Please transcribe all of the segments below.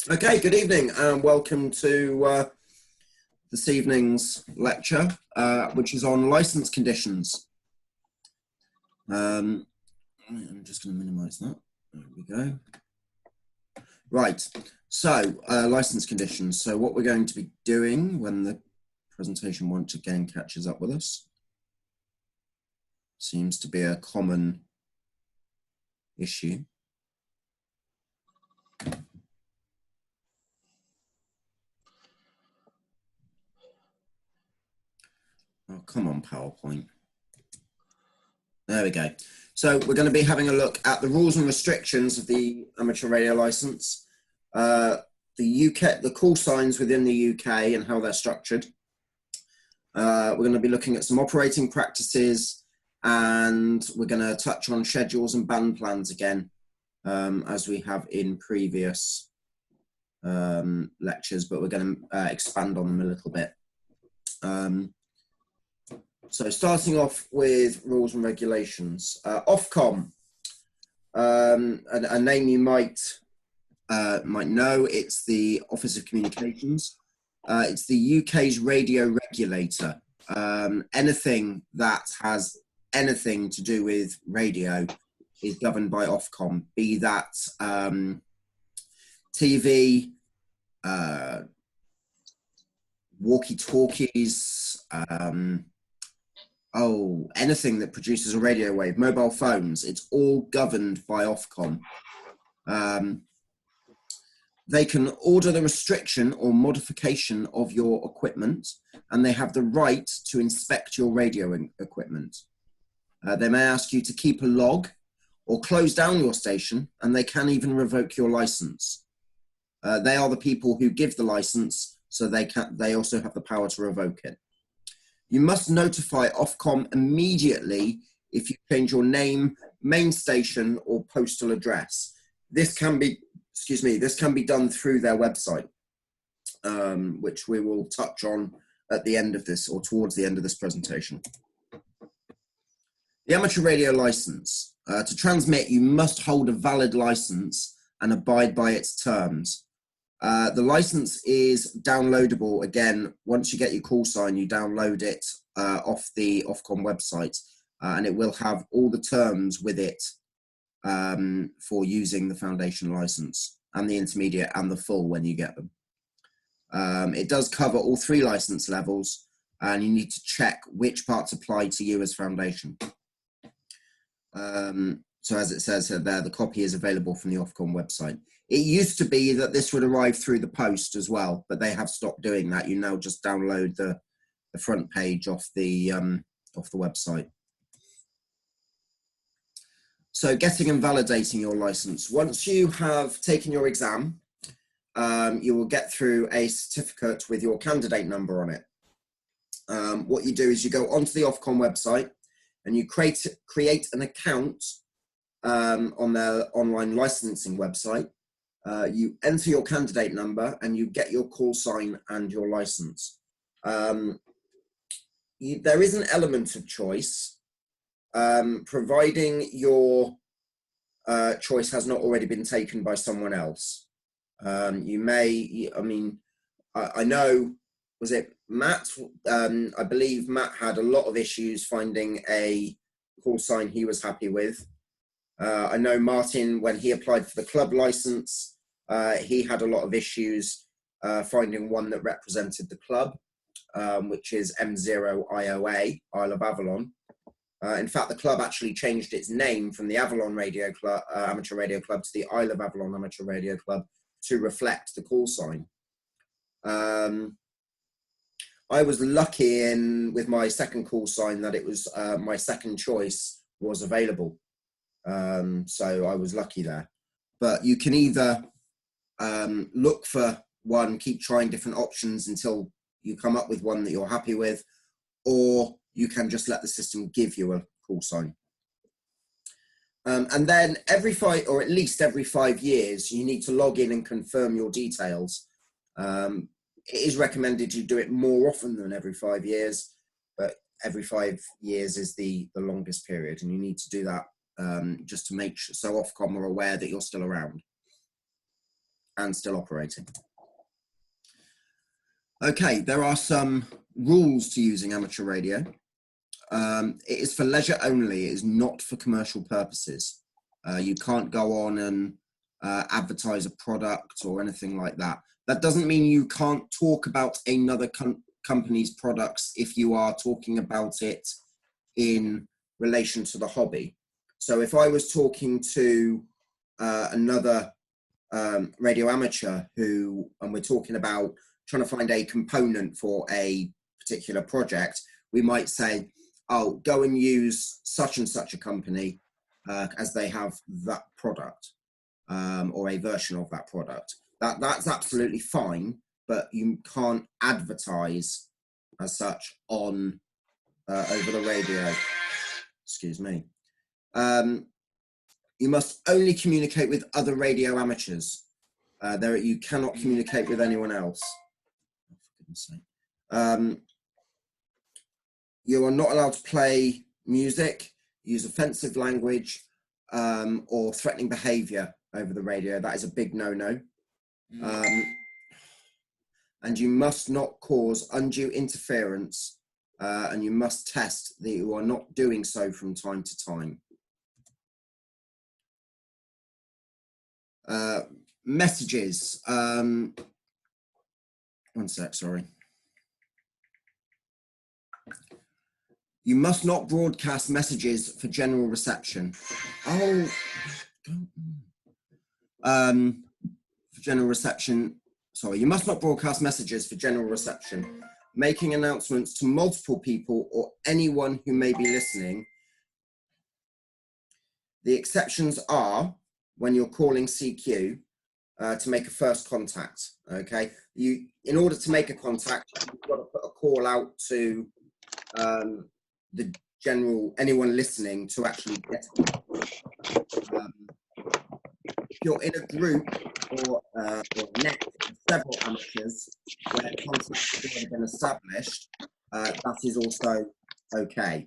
Okay, good evening and welcome to this evening's lecture, which is on license conditions. I'm just going to minimize that. There we go. Right, so license conditions. So what we're going to be doing when the presentation once again catches up with us, seems to be a common issue. Oh, come on, PowerPoint. There we go. So we're going to be having a look at the rules and restrictions of the amateur radio license, the UK, the call signs within the UK and how they're structured. We're going to be looking at some operating practices, and we're going to touch on schedules and band plans again, as we have in previous lectures, but we're going to expand on them a little bit. So starting off with rules and regulations, Ofcom, a name you might know, it's the Office of Communications. It's the UK's radio regulator. Anything that has anything to do with radio is governed by Ofcom, be that TV, walkie-talkies, anything that produces a radio wave, mobile phones, it's all governed by Ofcom. They can order the restriction or modification of your equipment, and they have the right to inspect your radio equipment. They may ask you to keep a log or close down your station, and they can even revoke your license. They are the people who give the license, so they also have the power to revoke it. You must notify Ofcom immediately if you change your name, main station, or postal address. This can be done through their website, which we will touch on at the end of this, or towards the end of this presentation. The amateur radio license. To transmit, you must hold a valid license and abide by its terms. The license is downloadable. Again, once you get your call sign, you download it off the Ofcom website, and it will have all the terms with it for using the foundation license and the intermediate and the full when you get them. It does cover all three license levels, and you need to check which parts apply to you as foundation. So as it says there, the copy is available from the Ofcom website. It used to be that this would arrive through the post as well, but they have stopped doing that. You now just download the front page off the website. So getting and validating your license. Once you have taken your exam, you will get through a certificate with your candidate number on it. What you do is you go onto the Ofcom website and you create an account on their online licensing website. You enter your candidate number and you get your call sign and your license. There is an element of choice, providing your choice has not already been taken by someone else. I know, was it Matt? I believe Matt had a lot of issues finding a call sign he was happy with. I know Martin, when he applied for the club license, he had a lot of issues finding one that represented the club, which is M0IOA, Isle of Avalon. In fact, the club actually changed its name from the Avalon Radio Club, Amateur Radio Club, to the Isle of Avalon Amateur Radio Club to reflect the call sign. I was lucky with my second call sign that it was my second choice was available. So I was lucky there. But you can either look for one, keep trying different options until you come up with one that you're happy with, or you can just let the system give you a call sign. And then every 5, or at least every 5 years, you need to log in and confirm your details. It is recommended you do it more often than every 5 years, but every 5 years is the longest period, and you need to do that just to make sure, so Ofcom are aware that you're still around. and still operating. Okay, there are some rules to using amateur radio. It is for leisure only. It is not for commercial purposes. You can't go on and advertise a product or anything like that. That doesn't mean you can't talk about another company's products if you are talking about it in relation to the hobby. So if I was talking to another radio amateur and we're talking about trying to find a component for a particular project, we might say, oh, go and use such and such a company as they have that product or a version of that product. That's absolutely fine, but you can't advertise as such on over the radio. Excuse me. You must only communicate with other radio amateurs. You cannot communicate with anyone else. Oh, for goodness sake. You are not allowed to play music, use offensive language, or threatening behaviour over the radio. That is a big no-no. And you must not cause undue interference, and you must test that you are not doing so from time to time. Messages. One sec, sorry. You must not broadcast messages for general reception. Oh, for general reception. Sorry, you must not broadcast messages for general reception, making announcements to multiple people or anyone who may be listening. The exceptions are when you're calling CQ to make a first contact. Okay, in order to make a contact, you've got to put a call out to anyone listening to actually get it. If you're in a group or net of several amateurs where contact has already been established, that is also okay.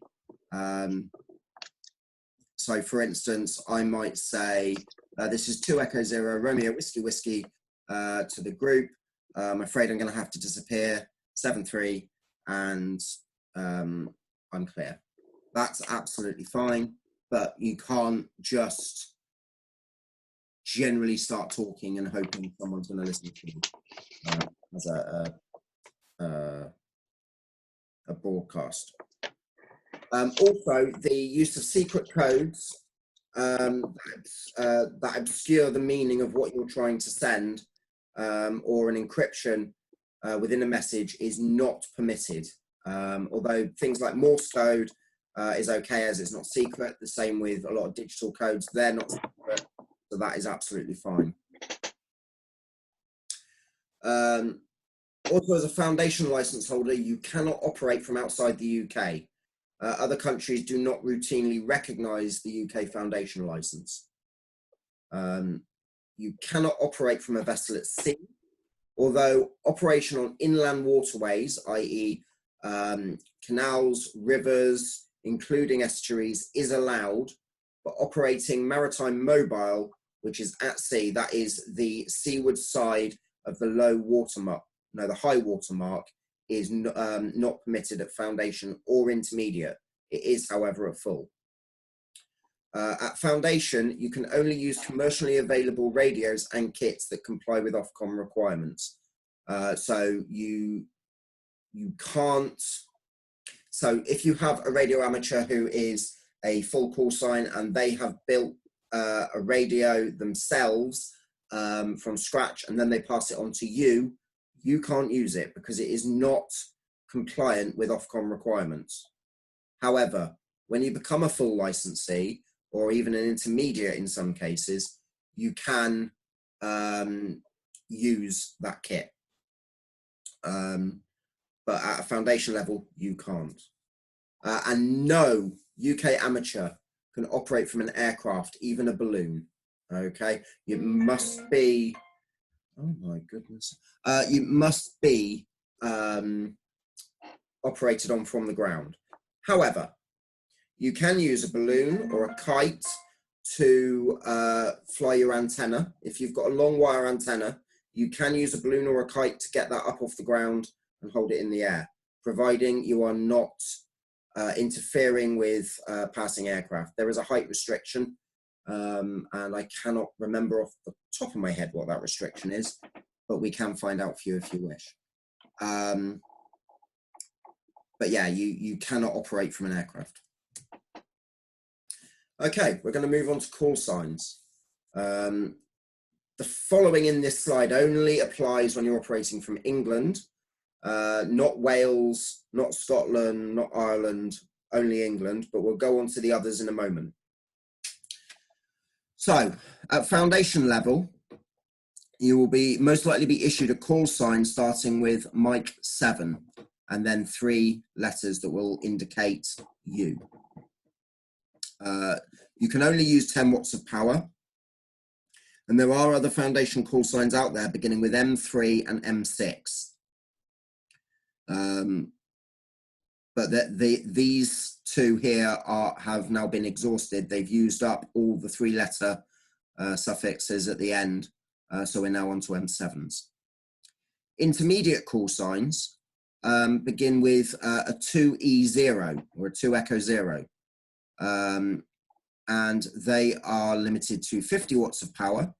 So for instance, I might say, this is 2 Echo 0 Romeo Whiskey Whiskey to the group. I'm afraid I'm going to have to disappear, 7-3, and I'm clear. That's absolutely fine, but you can't just generally start talking and hoping someone's going to listen to you as a broadcast. Also, the use of secret codes that obscure the meaning of what you're trying to send, or an encryption within a message is not permitted. Although things like Morse code is okay as it's not secret. The same with a lot of digital codes, they're not secret, so that is absolutely fine. Also, as a foundation license holder, you cannot operate from outside the UK. Other countries do not routinely recognise the UK foundation licence. You cannot operate from a vessel at sea, although operation on inland waterways, i.e. canals, rivers, including estuaries, is allowed, but operating maritime mobile, which is at sea, that is the seaward side of the low water mark, no, the high water mark, is not permitted at foundation or intermediate. It is, however, at full. At foundation, you can only use commercially available radios and kits that comply with Ofcom requirements. So you can't, so if you have a radio amateur who is a full call sign and they have built a radio themselves from scratch and then they pass it on to you, you can't use it because it is not compliant with Ofcom requirements. However, when you become a full licensee or even an intermediate in some cases, you can use that kit. But at a foundation level, you can't. And no UK amateur can operate from an aircraft, even a balloon. Okay, you must be, oh my goodness, you must be operated on from the ground. However, you can use a balloon or a kite to fly your antenna. If you've got a long wire antenna, you can use a balloon or a kite to get that up off the ground and hold it in the air, providing you are not interfering with passing aircraft. There is a height restriction, and I cannot remember off the top of my head what that restriction is, but we can find out for you if you wish. But yeah, you cannot operate from an aircraft. Okay, we're going to move on to call signs. The following in this slide only applies when you're operating from England, not Wales, not Scotland, not Ireland, only England, but we'll go on to the others in a moment. So at foundation level, you will most likely be issued a call sign starting with Mike 7 and then 3 letters that will indicate you. You can only use 10 watts of power. And there are other foundation call signs out there beginning with M3 and M6. But these two here have now been exhausted. They've used up all the 3-letter suffixes at the end. So we're now on to M7s. Intermediate call signs begin with a 2E0 or a 2 echo 0. And they are limited to 50 watts of power.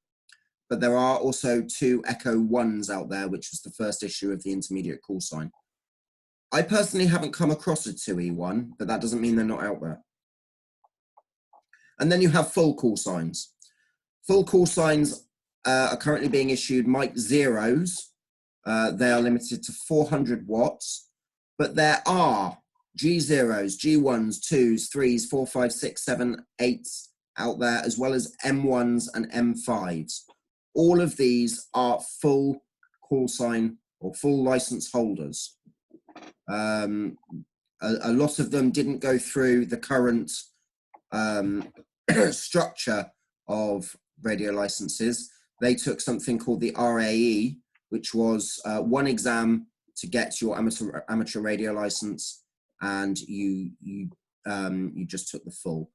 But there are also 2 echo 1s out there, which was the first issue of the intermediate call sign. I personally haven't come across a 2E1, but that doesn't mean they're not out there. And then you have full call signs. Full call signs are currently being issued Mike 0s. They are limited to 400 watts, but there are G0s, G1s, 2s, 3s, 4, 5, 6, 7, 8s out there, as well as M1s and M5s. All of these are full call sign or full license holders. A lot of them didn't go through the current structure of radio licenses. They took something called the RAE, which was one exam to get your amateur radio license, and you just took the full.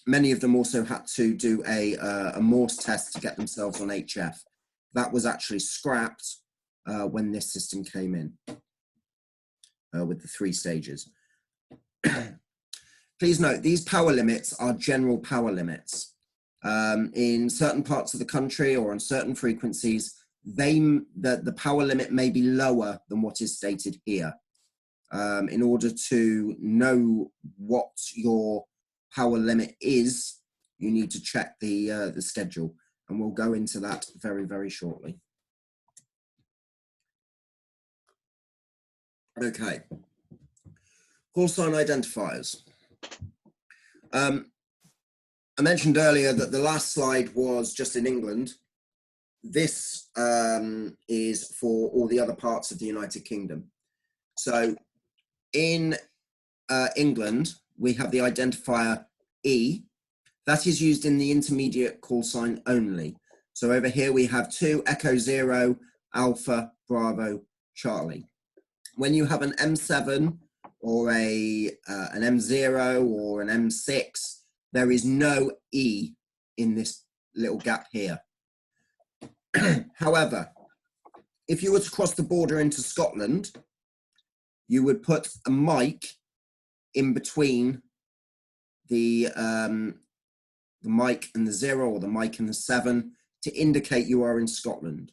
Many of them also had to do a Morse test to get themselves on HF. That was actually scrapped when this system came in with the 3 stages. Please note, these power limits are general power limits. In certain parts of the country or on certain frequencies, the power limit may be lower than what is stated here. In order to know what your power limit is, you need to check the schedule, and we'll go into that very, very shortly. Okay, call sign identifiers. I mentioned earlier that the last slide was just in England. This is for all the other parts of the United Kingdom. So in England, we have the identifier E. That is used in the intermediate call sign only. So over here we have 2 echo 0 alpha bravo Charlie. When you have an M7 or an M0 or an M6, there is no E in this little gap here. However, if you were to cross the border into Scotland, you would put a mic in between the mic and the 0 or the mic and the 7 to indicate you are in Scotland.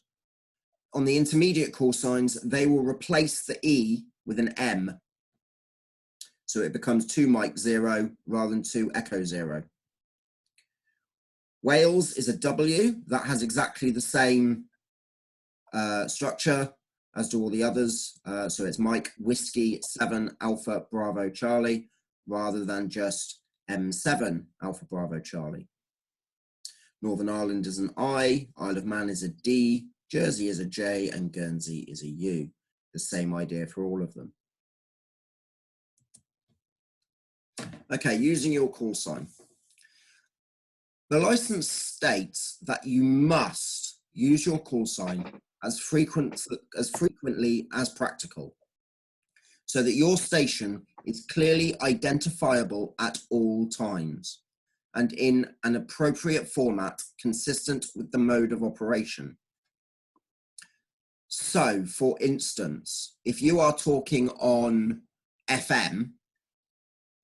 On the intermediate call signs, they will replace the E with an M. So it becomes 2 mic 0 rather than 2 echo 0. Wales is a W. That has exactly the same structure as do all the others. So it's Mike Whiskey 7 Alpha Bravo Charlie rather than just M7 Alpha Bravo Charlie. Northern Ireland is an I, Isle of Man is a D, Jersey is a J, and Guernsey is a U. The same idea for all of them. Okay, using your call sign. The license states that you must use your call sign as frequently as practical, so that your station is clearly identifiable at all times. and in an appropriate format consistent with the mode of operation. So, for instance, if you are talking on FM,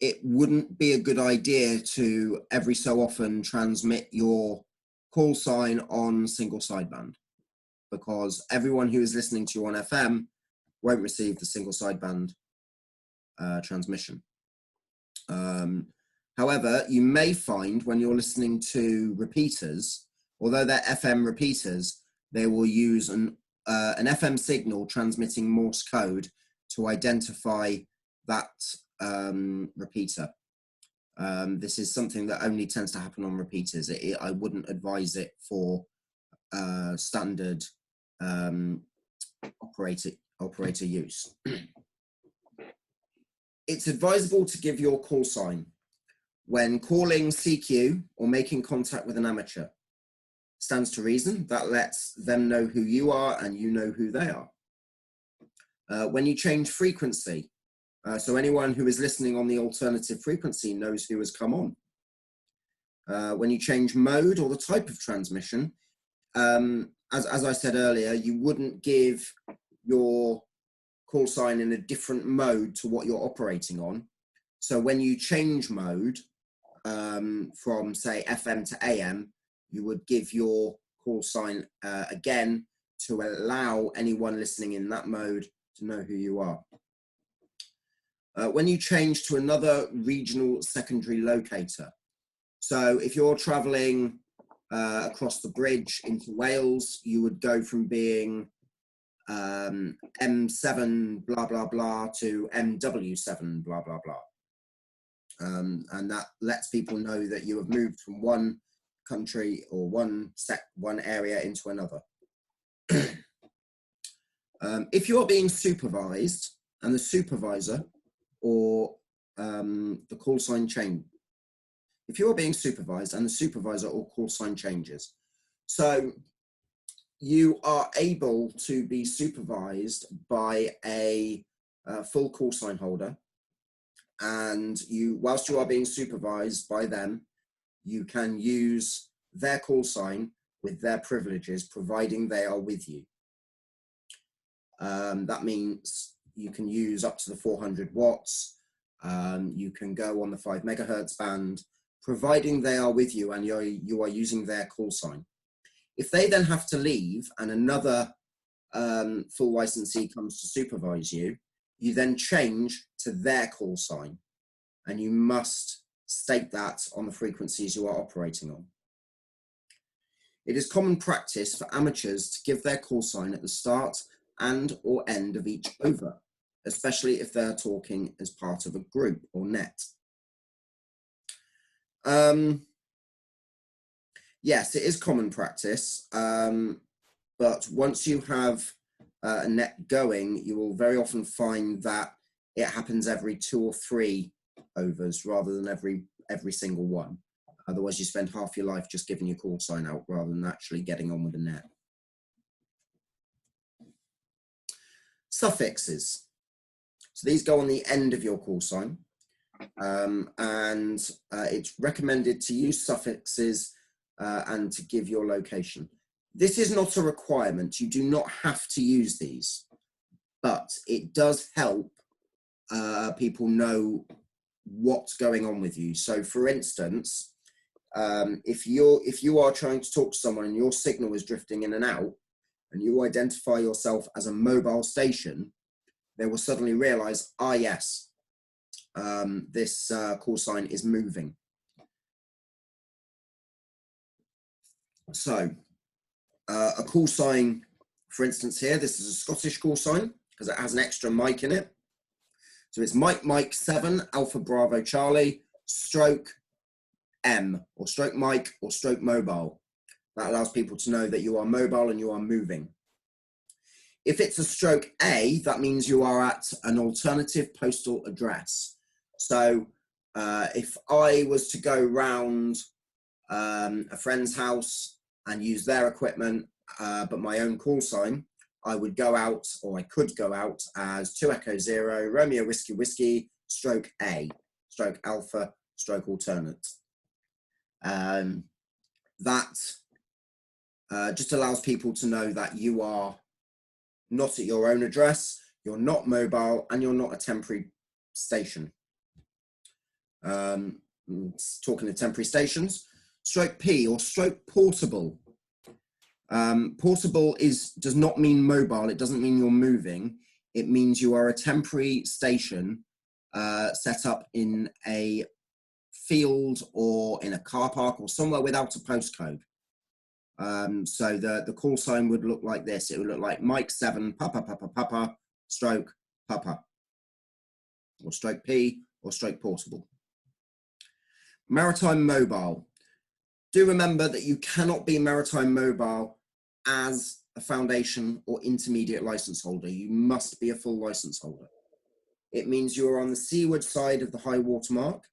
it wouldn't be a good idea to every so often transmit your call sign on single sideband, because everyone who is listening to you on FM won't receive the single sideband transmission. However, you may find when you're listening to repeaters, although they're FM repeaters, they will use an FM signal transmitting Morse code to identify that repeater. This is something that only tends to happen on repeaters. I wouldn't advise it for standard operator use. It's advisable to give your call sign when calling CQ or making contact with an amateur. Stands to reason that lets them know who you are and you know who they are. When you change frequency, so anyone who is listening on the alternative frequency knows who has come on. When you change mode or the type of transmission, as I said earlier, you wouldn't give your call sign in a different mode to what you're operating on. So when you change mode from, say, FM to AM, you would give your call sign again to allow anyone listening in that mode to know who you are. When you change to another regional secondary locator, so if you're traveling across the bridge into Wales, you would go from being M7 blah blah blah to MW7 blah blah blah, and that lets people know that you have moved from one country or one area into another. If you are being supervised and the supervisor or the call sign change, if you are being supervised and the supervisor or call sign changes, so you are able to be supervised by a full call sign holder, and whilst you are being supervised by them, you can use their call sign with their privileges, providing they are with you. That means you can use up to the 400 watts. You can go on the 5 megahertz band, providing they are with you and you are using their call sign. If they then have to leave and another full licensee comes to supervise you, you then change to their call sign, and you must state that on the frequencies you are operating on. It is common practice for amateurs to give their call sign at the start and or end of each over, especially if they're talking as part of a group or net. Yes, it is common practice, but once you have a net going, you will very often find that it happens every 2 or 3 overs rather than every single one. Otherwise, you spend half your life just giving your call sign out rather than actually getting on with the net. Suffixes. So these go on the end of your call sign, and it's recommended to use suffixes and to give your location. This is not a requirement. You do not have to use these, but it does help people know what's going on with you. So for instance, if you are trying to talk to someone and your signal is drifting in and out, and you identify yourself as a mobile station, they will suddenly realize, yes, this call sign is moving. So a call sign, for instance here, this is a Scottish call sign because it has an extra mic in it. So it's Mike 7 Alpha Bravo Charlie stroke M, or stroke Mike, or stroke mobile. That allows people to know that you are mobile and you are moving. If it's a stroke A, that means you are at an alternative postal address. So if I was to go round a friend's house and use their equipment, but my own call sign, I would go out, or I could go out as 2 Echo 0 Romeo Whiskey Whiskey stroke A, stroke Alpha, stroke alternate. That just allows people to know that you are not at your own address, you're not mobile, and you're not a temporary station. Talking of temporary stations, stroke P or stroke portable. Portable does not mean mobile, it doesn't mean you're moving, it means you are a temporary station set up in a field or in a car park or somewhere without a postcode. So the call sign would look like this. It would look like Mike 7 Papa Papa Papa stroke Papa, or stroke P or stroke portable. Maritime mobile. Do remember that you cannot be maritime mobile as a foundation or intermediate license holder. You must be a full license holder. It means you are on the seaward side of the high water mark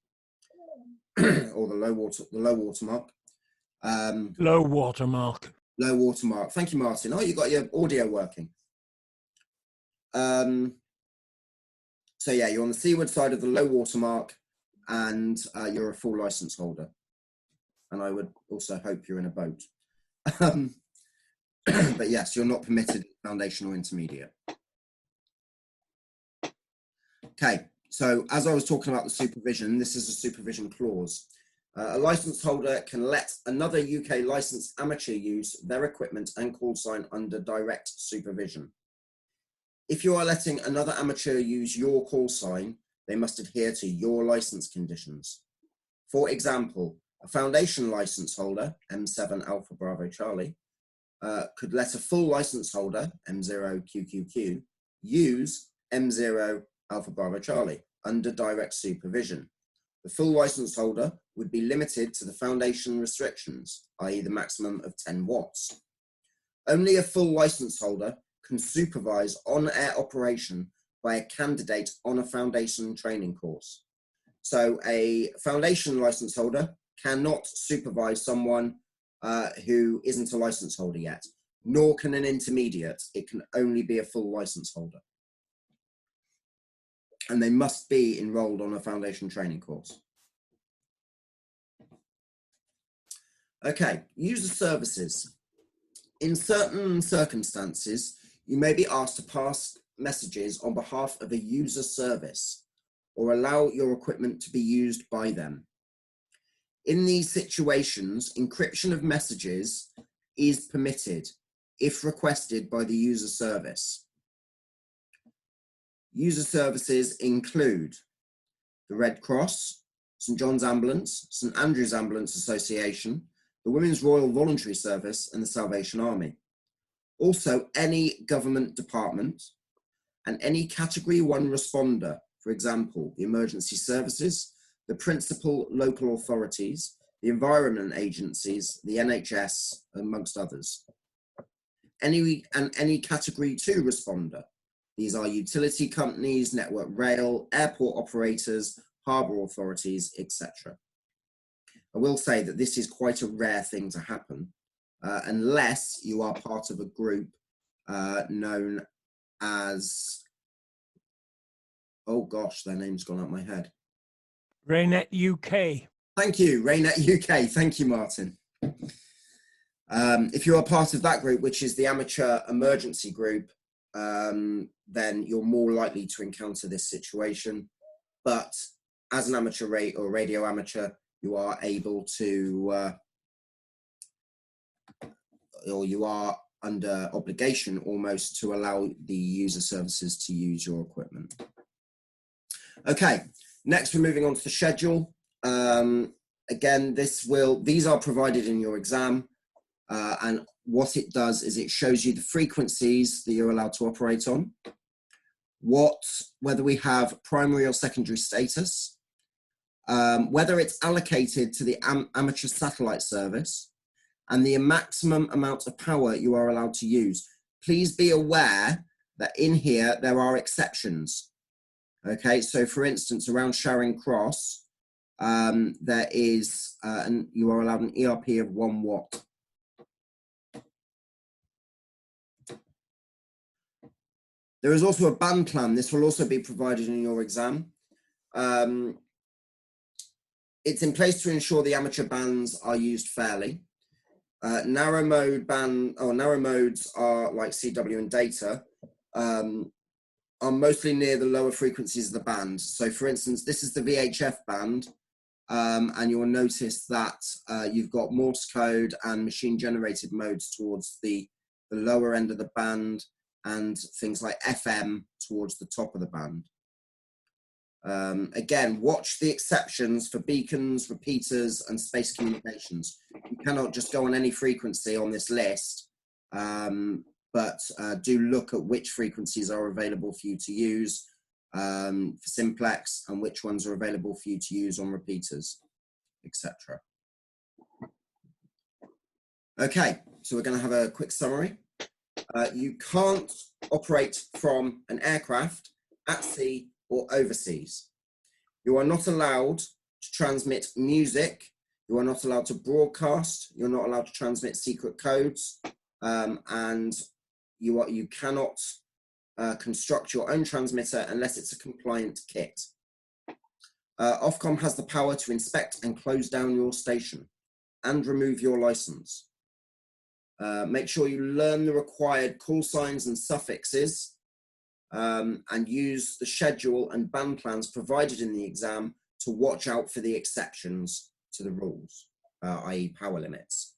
or the low water mark. Low water mark. Low water mark. Thank you, Martin. Oh, you got your audio working. So yeah, you're on the seaward side of the low water mark, and you're a full license holder. And I would also hope you're in a boat. But yes, you're not permitted foundation or intermediate. Okay, so as I was talking about the supervision, this is a supervision clause. A license holder can let another UK licensed amateur use their equipment and call sign under direct supervision. If you are letting another amateur use your call sign, they must adhere to your license conditions. For example, a foundation license holder, M7 Alpha Bravo Charlie, could let a full license holder, M0QQQ, use M0 Alpha Bravo Charlie under direct supervision. The full license holder would be limited to the foundation restrictions, i.e. the maximum of 10 watts. Only a full license holder can supervise on-air operation by a candidate on a foundation training course. So a foundation license holder cannot supervise someone who isn't a license holder yet, nor can an intermediate. It can only be a full license holder. And they must be enrolled on a foundation training course. Okay, user services. In certain circumstances, you may be asked to pass messages on behalf of a user service or allow your equipment to be used by them. In these situations, encryption of messages is permitted if requested by the user service. User services include the Red Cross, St John's Ambulance, St Andrew's Ambulance Association, the Women's Royal Voluntary Service, and the Salvation Army. Also, any government department and any Category 1 responder, for example, the emergency services, the principal local authorities, the environment agencies, the NHS, amongst others. Any Category 2 responder. These are utility companies, network rail, airport operators, harbour authorities, etc. I will say that this is quite a rare thing to happen unless you are part of a group known as, oh gosh, their name's gone out my head. Raynet UK. Thank you, Raynet UK. Thank you, Martin. If you are part of that group, which is the amateur emergency group, then you're more likely to encounter this situation. But as an amateur or radio amateur, you are able to, or you are under obligation almost to allow the user services to use your equipment. Okay, next we're moving on to the schedule. Again, these are provided in your exam, and what it does is it shows you the frequencies that you're allowed to operate on, whether we have primary or secondary status, whether it's allocated to the amateur satellite service, and the maximum amount of power you are allowed to use. Please be aware that in here there are exceptions. Okay, so for instance, around Charing Cross, there is, you are allowed an ERP of 1 watt. There is also a band plan. This will also be provided in your exam. It's in place to ensure the amateur bands are used fairly. Narrow modes are like CW and data, are mostly near the lower frequencies of the band. So for instance, this is the VHF band, and you'll notice that you've got Morse code and machine generated modes towards the lower end of the band, and things like FM towards the top of the band. Again, watch the exceptions for beacons, repeaters, and space communications. You cannot just go on any frequency on this list, but do look at which frequencies are available for you to use for simplex, and which ones are available for you to use on repeaters, etc. Okay, so we're going to have a quick summary. You can't operate from an aircraft at sea or overseas. You are not allowed to transmit music. You are not allowed to broadcast. You're not allowed to transmit secret codes, and you cannot construct your own transmitter unless it's a compliant kit. Ofcom has the power to inspect and close down your station and remove your license. Make sure you learn the required call signs and suffixes, and use the schedule and band plans provided in the exam to watch out for the exceptions to the rules, i.e. power limits.